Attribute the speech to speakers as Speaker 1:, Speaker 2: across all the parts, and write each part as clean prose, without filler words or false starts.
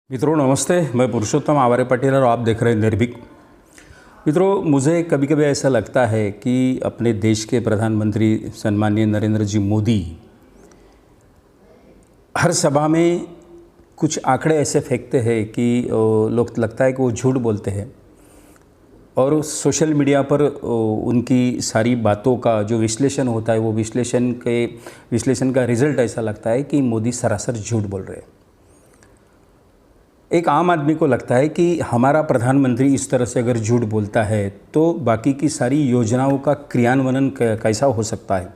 Speaker 1: मित्रों नमस्ते, मैं पुरुषोत्तम आवारे पटेल और आप देख रहे हैं निर्भीक। मित्रों, मुझे कभी कभी ऐसा लगता है कि अपने देश के प्रधानमंत्री सम्माननीय नरेंद्र जी मोदी हर सभा में कुछ आंकड़े ऐसे फेंकते हैं कि लोग लगता है कि वो झूठ बोलते हैं और सोशल मीडिया पर उनकी सारी बातों का जो विश्लेषण होता है वो विश्लेषण का रिजल्ट ऐसा लगता है कि मोदी सरासर झूठ बोल रहे हैं। एक आम आदमी को लगता है कि हमारा प्रधानमंत्री इस तरह से अगर झूठ बोलता है तो बाकी की सारी योजनाओं का क्रियान्वयन कैसा हो सकता है।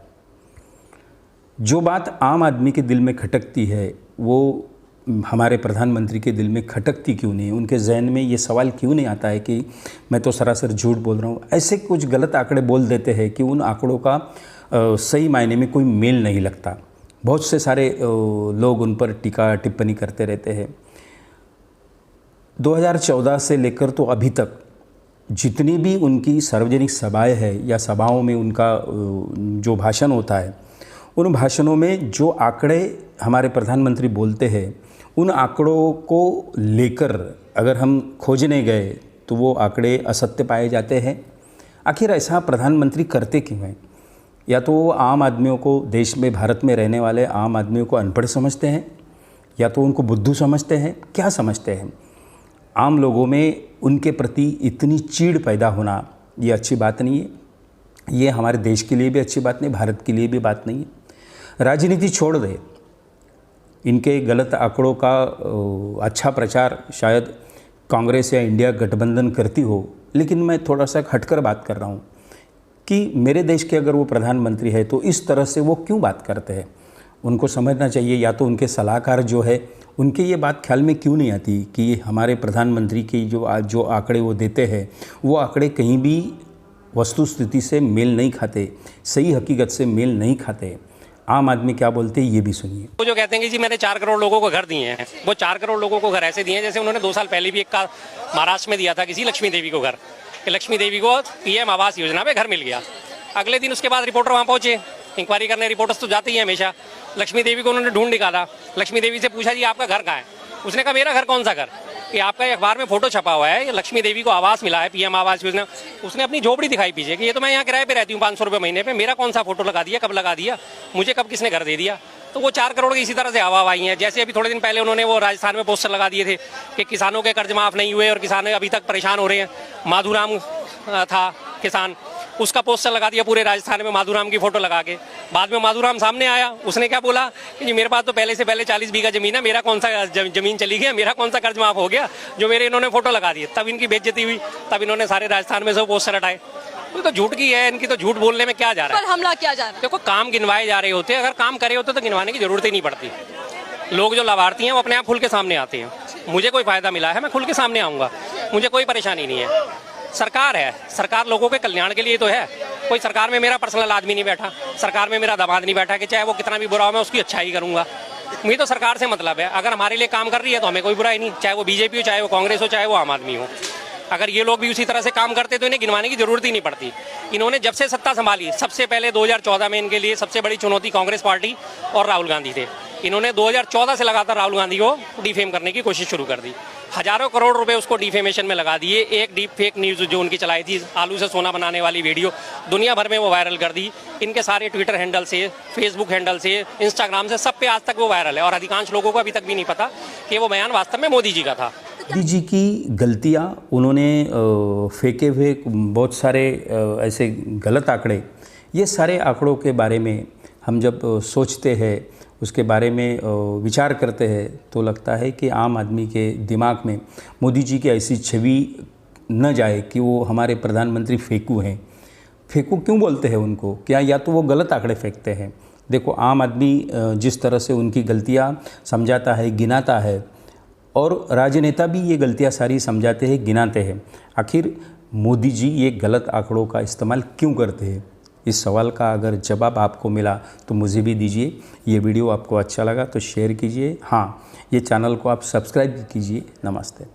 Speaker 1: जो बात आम आदमी के दिल में खटकती है वो हमारे प्रधानमंत्री के दिल में खटकती क्यों नहीं, उनके जहन में ये सवाल क्यों नहीं आता है कि मैं तो सरासर झूठ बोल रहा हूँ। ऐसे कुछ गलत आंकड़े बोल देते हैं कि उन आंकड़ों का सही मायने में कोई मेल नहीं लगता। बहुत से सारे लोग उन पर टीका टिप्पणी करते रहते हैं। 2014 से लेकर तो अभी तक जितनी भी उनकी सार्वजनिक सभाएं हैं या सभाओं में उनका जो भाषण होता है, उन भाषणों में जो आंकड़े हमारे प्रधानमंत्री बोलते हैं उन आंकड़ों को लेकर अगर हम खोजने गए तो वो आंकड़े असत्य पाए जाते हैं। आखिर ऐसा प्रधानमंत्री करते क्यों हैं? या तो वो आम आदमियों को, देश में भारत में रहने वाले आम आदमियों को अनपढ़ समझते हैं या तो उनको बुद्धू समझते हैं, क्या समझते हैं? आम लोगों में उनके प्रति इतनी चीड़ पैदा होना ये अच्छी बात नहीं है। ये हमारे देश के लिए भी अच्छी बात नहीं, भारत के लिए भी बात नहीं है। राजनीति छोड़ दे, इनके गलत आंकड़ों का अच्छा प्रचार शायद कांग्रेस या इंडिया गठबंधन करती हो, लेकिन मैं थोड़ा सा हटकर बात कर रहा हूँ कि मेरे देश के अगर वो प्रधानमंत्री है तो इस तरह से वो क्यों बात करते हैं। उनको समझना चाहिए, या तो उनके सलाहकार जो है उनके ये बात ख्याल में क्यों नहीं आती कि हमारे प्रधानमंत्री की जो आंकड़े वो देते हैं वो आंकड़े कहीं भी वस्तु स्थिति से मेल नहीं खाते, सही हकीकत से मेल नहीं खाते। आम आदमी क्या बोलते हैं ये भी सुनिए।
Speaker 2: वो जो कहते हैं कि जी मैंने 4 करोड़ लोगों को घर दिए हैं, वो 4 करोड़ लोगों को घर ऐसे दिए हैं जैसे उन्होंने 2 साल पहले भी एक का महाराष्ट्र में दिया था किसी लक्ष्मी देवी को घर, कि लक्ष्मी देवी को पीएम आवास योजना पे घर मिल गया। अगले दिन उसके बाद रिपोर्टर वहाँ पहुंचे इंक्वायरी करने, रिपोर्टर्स तो जाते ही हैं हमेशा। लक्ष्मी देवी को उन्होंने ढूंढ निकाला। लक्ष्मी देवी से पूछा जी आपका घर कहाँ है? उसने कहा मेरा घर कौन सा घर, कि आपका अखबार में फोटो छपा हुआ है, लक्ष्मी देवी को आवास मिला है, पीएम आवास योजना। उसने अपनी झोपड़ी दिखाई पीछे कि ये तो मैं यहाँ किराए पे रहती हूँ 500 रुपये महीने पे, मेरा कौन सा फोटो लगा दिया, कब लगा दिया, मुझे कब किसने घर दे दिया। तो वो 4 करोड़ की इसी तरह से हवा आई हैं। जैसे अभी थोड़े दिन पहले उन्होंने वो राजस्थान में पोस्टर लगा दिए थे कि किसानों के कर्ज माफ नहीं हुए और किसान अभी तक परेशान हो रहे हैं। माधुराम था किसान, उसका पोस्टर लगा दिया पूरे राजस्थान में, माधुराम की फोटो लगा के। बाद में माधुराम सामने आया, उसने क्या बोला कि जी मेरे पास तो पहले से पहले 40 बीघा जमीन है, मेरा कौन सा जमीन चली गई, मेरा कौन सा कर्ज माफ हो गया जो मेरे इन्होंने फोटो लगा दिए। तब इनकी बेइज्जती हुई, तब इन्होंने सारे राजस्थान में से पोस्टर हटाए। तो झूठ की है इनकी, तो झूठ बोलने में क्या जा रहा है,
Speaker 3: पर हमला क्या जा रहा है।
Speaker 2: देखो काम गिनवाए जा रहे होते, अगर काम करे होते तो गिनवाने की जरूरत ही नहीं पड़ती। लोग जो लाभार्थी हैं वो अपने आप खुल के सामने आते हैं। मुझे कोई फायदा मिला है मैं खुल के सामने आऊँगा, मुझे कोई परेशानी नहीं है। सरकार है, सरकार लोगों के कल्याण के लिए तो है। कोई सरकार में मेरा पर्सनल आदमी नहीं बैठा, सरकार में मेरा दामाद नहीं बैठा कि चाहे वो कितना भी बुरा हो मैं उसकी अच्छाई करूंगा। मुझे तो सरकार से मतलब है, अगर हमारे लिए काम कर रही है तो हमें कोई बुराई नहीं, चाहे वो बीजेपी हो, चाहे वो कांग्रेस हो, चाहे वो आम आदमी हो। अगर ये लोग भी उसी तरह से काम करते तो इन्हें गिनवाने की जरूरत ही नहीं पड़ती। इन्होंने जब से सत्ता संभाली, सबसे पहले 2014 में इनके लिए सबसे बड़ी चुनौती कांग्रेस पार्टी और राहुल गांधी थे। इन्होंने 2014 से लगातार राहुल गांधी को डिफेम करने की कोशिश शुरू कर दी। हजारों करोड़ रुपए उसको डिफेमेशन में लगा दिए। एक डीप फेक न्यूज़ जो उनकी चलाई थी, आलू से सोना बनाने वाली वीडियो, दुनिया भर में वो वायरल कर दी। इनके सारे ट्विटर हैंडल से, फेसबुक हैंडल से, इंस्टाग्राम से, सब पे आज तक वो वायरल है और अधिकांश लोगों को अभी तक भी नहीं पता कि वो बयान वास्तव में मोदी जी का था।
Speaker 1: मोदी जी की गलतियाँ, उन्होंने फेंके हुए बहुत सारे ऐसे गलत आंकड़े, ये सारे आंकड़ों के बारे में हम जब सोचते हैं, उसके बारे में विचार करते हैं तो लगता है कि आम आदमी के दिमाग में मोदी जी की ऐसी छवि न जाए कि वो हमारे प्रधानमंत्री फेंकू हैं। फेंकू क्यों बोलते हैं उनको? क्या या तो वो गलत आंकड़े फेंकते हैं? देखो, आम आदमी जिस तरह से उनकी गलतियाँ समझाता है, गिनाता है, और राजनेता भी ये गलतियाँ सारी समझाते हैं, गिनाते हैं। आखिर मोदी जी ये गलत आंकड़ों का इस्तेमाल क्यों करते हैं? इस सवाल का अगर जवाब आपको मिला तो मुझे भी दीजिए। ये वीडियो आपको अच्छा लगा तो शेयर कीजिए। हाँ, ये चैनल को आप सब्सक्राइब कीजिए। नमस्ते।